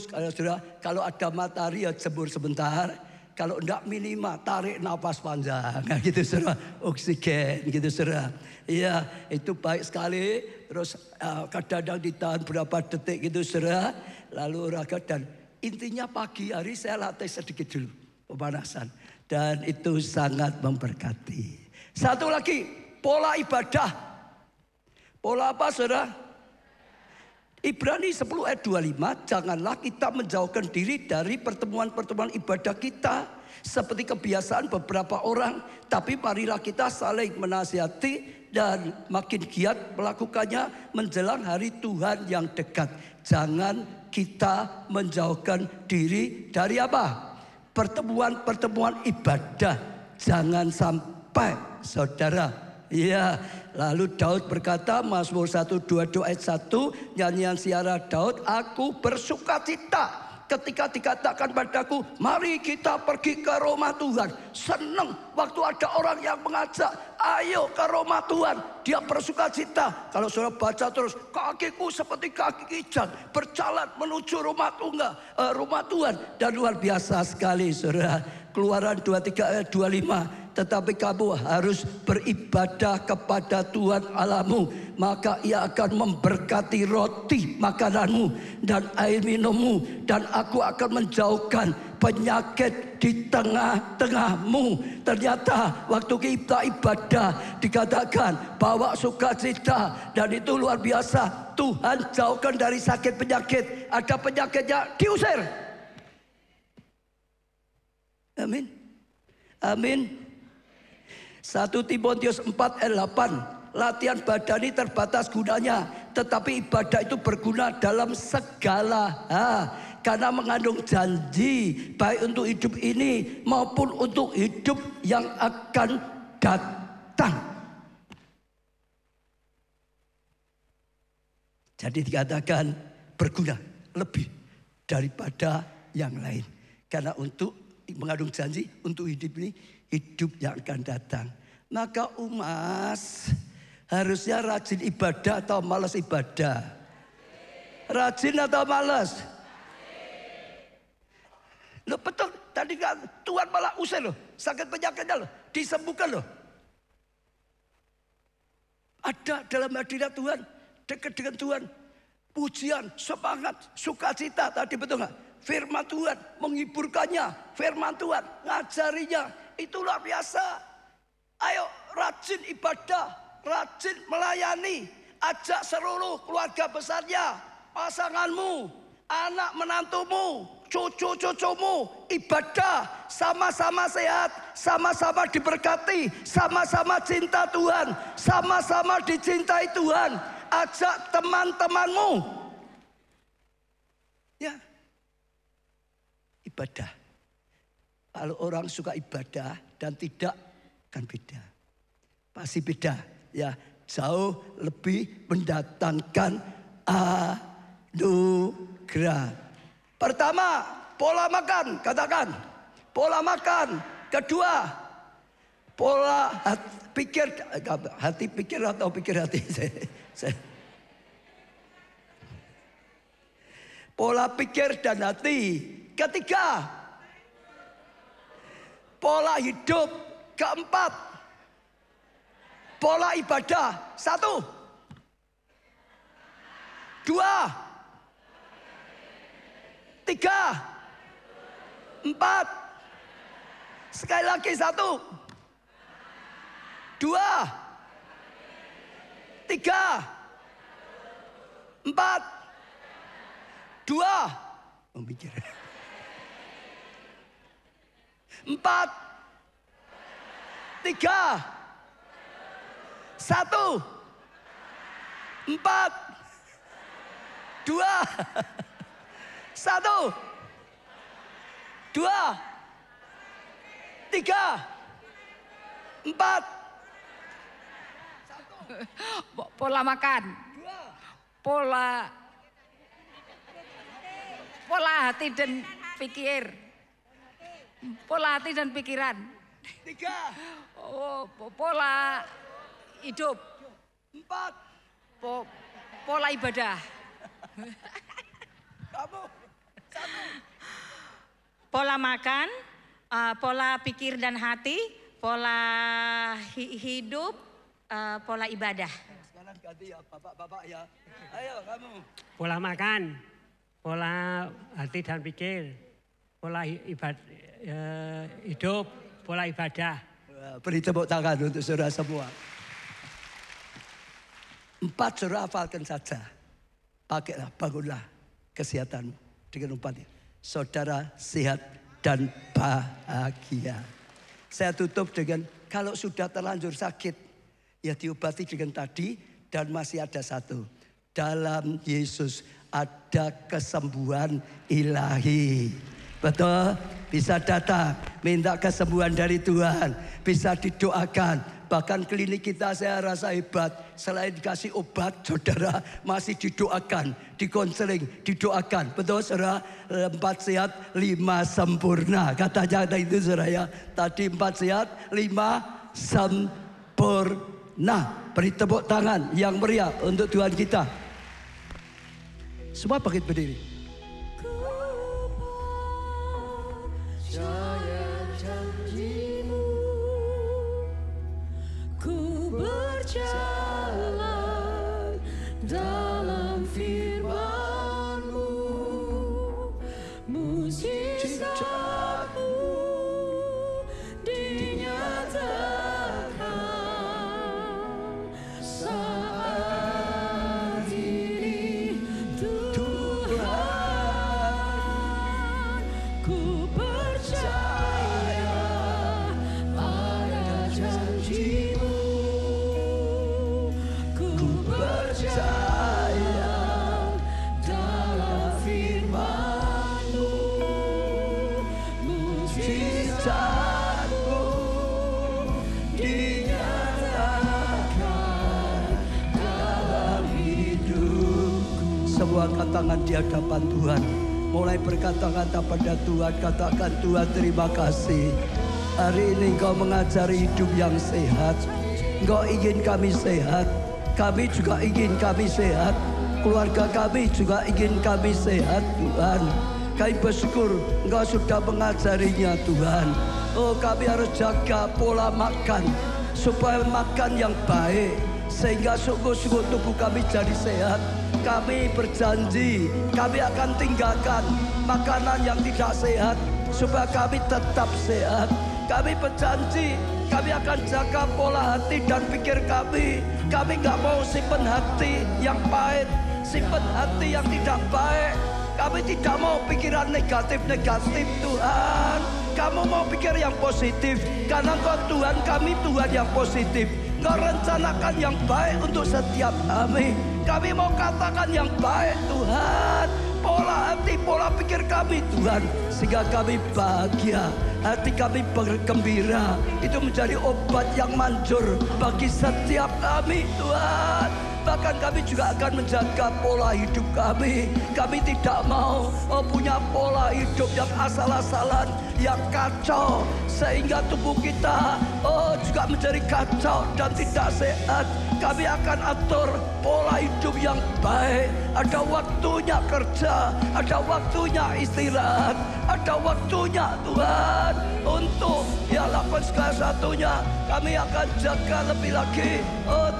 kalau ada matahari ya jemur sebentar. Kalau enggak minimal tarik nafas panjang gitu saudara, oksigen gitu saudara. Iya itu baik sekali. Terus kadang-kadang ditahan berapa detik gitu saudara. Lalu olahraga dan intinya pagi hari saya latih sedikit dulu pemanasan. Dan itu sangat memberkati. Satu lagi pola ibadah. Pola apa saudara? Ibrani 10 ayat 25, janganlah kita menjauhkan diri dari pertemuan-pertemuan ibadah kita seperti kebiasaan beberapa orang, tapi marilah kita saling menasihati dan makin giat melakukannya menjelang hari Tuhan yang dekat. Jangan kita menjauhkan diri dari apa? Pertemuan-pertemuan ibadah. Jangan sampai saudara. Iya, lalu Daud berkata Mazmur 122 ayat 1, nyanyian siara Daud, aku bersuka cita ketika dikatakan padaku, mari kita pergi ke rumah Tuhan. Senang waktu ada orang yang mengajak, ayo ke rumah Tuhan. Dia bersuka cita. Kalau saudara baca terus, kakiku seperti kaki kijang berjalan menuju rumah Tuhan. Dan luar biasa sekali saudara. Keluaran 23 ayat 25. Tetapi kamu harus beribadah kepada Tuhan Allahmu, maka Ia akan memberkati roti makananmu dan air minummu, dan aku akan menjauhkan penyakit di tengah-tengahmu. Ternyata waktu kita ibadah dikatakan bawa sukacita, dan itu luar biasa. Tuhan jauhkan dari sakit penyakit. Ada penyakitnya diusir. Amin. Amin. 1 Timotius 4 ayat 8. Latihan badani terbatas gunanya, tetapi ibadah itu berguna dalam segala hal, karena mengandung janji baik untuk hidup ini maupun untuk hidup yang akan datang. Jadi dikatakan berguna lebih daripada yang lain, karena untuk mengandung janji untuk hidup ini, hidup yang akan datang. Maka umas harusnya rajin ibadah atau malas ibadah? Rajin atau malas? Loh betul, tadi kan Tuhan malah usir loh, sakit penyakitnya loh, disembuhkan loh. Ada dalam hadirat Tuhan, dekat dengan Tuhan, pujian, semangat, sukacita, tadi betul nggak? Firman Tuhan menghiburkannya, firman Tuhan ngajarinya, itu luar biasa. Ayo rajin ibadah, rajin melayani, ajak seluruh keluarga besarnya, pasanganmu, anak menantumu, cucu-cucumu ibadah, sama-sama sehat, sama-sama diberkati, sama-sama cinta Tuhan, sama-sama dicintai Tuhan. Ajak teman-temanmu, ya, ibadah. Kalau orang suka ibadah dan tidak, kan beda. Pasti beda, ya, jauh lebih mendatangkan anugerah. Pertama, pola makan, katakan pola makan. Kedua, Pola hati pikir atau pikir hati. Pola pikir dan hati. Ketiga, pola hidup. Keempat, pola ibadah. 1, 2, 3, 4. Sekali lagi 1, 2, 3, 4, 2. Memikir. 4, 3, 1, 4, 2, 1, 2, 3, 4. Pola makan. Pola hati dan pikir. Pola hati dan pikiran. 3. Pola hidup. 4. Pola ibadah. Kamu. 1. Pola makan, pola pikir dan hati, pola hidup, pola ibadah. Sekarang ganti ya bapak-bapak ya. Ayo kamu. Pola makan, pola hati dan pikir, pola hidup, pola ibadah. Beri tepuk tangan untuk saudara semua. 4 saudara hafalkan saja. Pakailah, bangunlah kesehatan dengan 4. Saudara sehat dan bahagia. Saya tutup dengan kalau sudah terlanjur sakit, ya diobati dengan tadi dan masih ada 1. Dalam Yesus ada kesembuhan ilahi. Betul? Bisa datang, minta kesembuhan dari Tuhan. Bisa didoakan. Bahkan klinik kita saya rasa hebat. Selain dikasih obat, saudara masih didoakan. Dikonseling, didoakan. Betul saudara? 4 sehat, 5 sempurna. Katanya itu saudara ya. Tadi 4 sehat, 5 sempurna. Beri tepuk tangan yang meriah untuk Tuhan kita. Semua bangkit berdiri. Berjalan dalam firman-Mu, mujizat-Mu dinyatakan saat ini Tuhan. Ku percaya pada janji-Mu. Dalam firman-Mu, mujizat-Mu dinyatakan dalam hidupku. Semua katakan di hadapan Tuhan. Mulai berkata-kata pada Tuhan. Katakan Tuhan terima kasih. Hari ini Engkau mengajari hidup yang sehat. Engkau ingin kami sehat. Kami juga ingin kami sehat. Keluarga kami juga ingin kami sehat Tuhan. Kami bersyukur Engkau sudah mengajarinya Tuhan. Oh kami harus jaga pola makan. Supaya makan yang baik. Sehingga sungguh-sungguh tubuh kami jadi sehat. Kami berjanji kami akan tinggalkan makanan yang tidak sehat. Supaya kami tetap sehat. Kami berjanji kami akan jaga pola hati dan pikir kami. Kami gak mau simpen hati yang pahit, simpen hati yang tidak baik. Kami tidak mau pikiran negatif-negatif Tuhan. Kamu mau pikir yang positif. Karena Engkau Tuhan kami Tuhan yang positif. Engkau rencanakan yang baik untuk setiap kami. Kami mau katakan yang baik Tuhan. Pola hati, pola pikir kami Tuhan. Sehingga kami bahagia. Hati kami bergembira. Itu menjadi obat yang manjur bagi setiap kami Tuhan. Bahkan kami juga akan menjaga pola hidup kami. Kami tidak mau punya pola hidup yang asal-asalan, yang kacau, sehingga tubuh kita juga menjadi kacau dan tidak sehat. Kami akan atur pola hidup yang baik. Ada waktunya kerja, ada waktunya istirahat, ada waktunya Tuhan untuk lakukan segala satunya. Kami akan jaga lebih lagi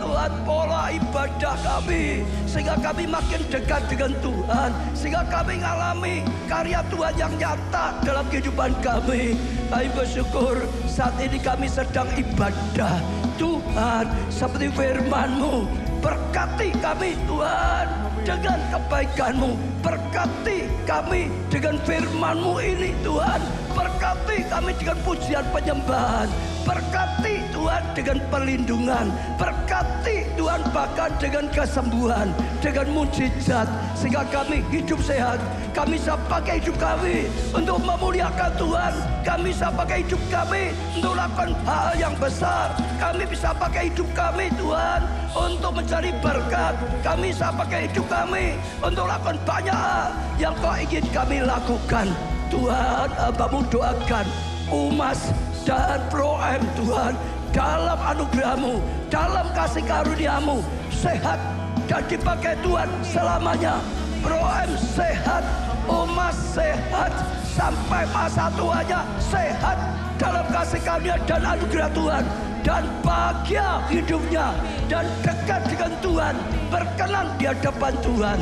Tuhan pola ibadah kami, sehingga kami makin dekat dengan Tuhan, sehingga kami mengalami karya Tuhan yang nyata dalam kehidupan kami. Kami bersyukur saat ini kami sedang ibadah Tuhan seperti firman-Mu. Berkati kami Tuhan dengan kebaikan-Mu. Berkati kami dengan firman-Mu ini Tuhan. Berkati kami dengan pujian penyembahan. Berkati Tuhan dengan perlindungan. Berkati Tuhan bahkan dengan kesembuhan, dengan mujizat, sehingga kami hidup sehat. Kami bisa pakai hidup kami untuk memuliakan Tuhan. Kami bisa pakai hidup kami untuk lakukan hal yang besar. Kami bisa pakai hidup kami Tuhan untuk mencari berkat. Kami bisa pakai hidup kami untuk lakukan banyak hal yang Kau ingin kami lakukan. Tuhan, Hamba-Mu doakan Umas dan Pro-M Tuhan, dalam anugerah-Mu, dalam kasih karunia-Mu, sehat dan dipakai Tuhan selamanya. Pro-M sehat, Umas sehat, sampai masa tuanya sehat dalam kasih karunia dan anugerah Tuhan. Dan bahagia hidupnya dan dekat dengan Tuhan, berkenan di hadapan Tuhan.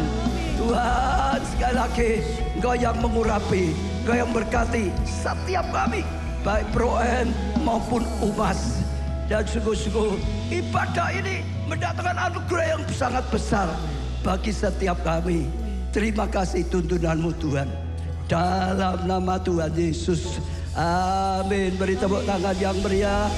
Tuhan, sekali lagi Engkau yang mengurapi, Engkau yang berkati setiap kami, baik Pro-M maupun Umas. Dan sungguh-sungguh ibadah ini mendatangkan anugerah yang sangat besar bagi setiap kami. Terima kasih tuntunan-Mu Tuhan, dalam nama Tuhan Yesus, amin. Beri tepuk tangan yang meriah.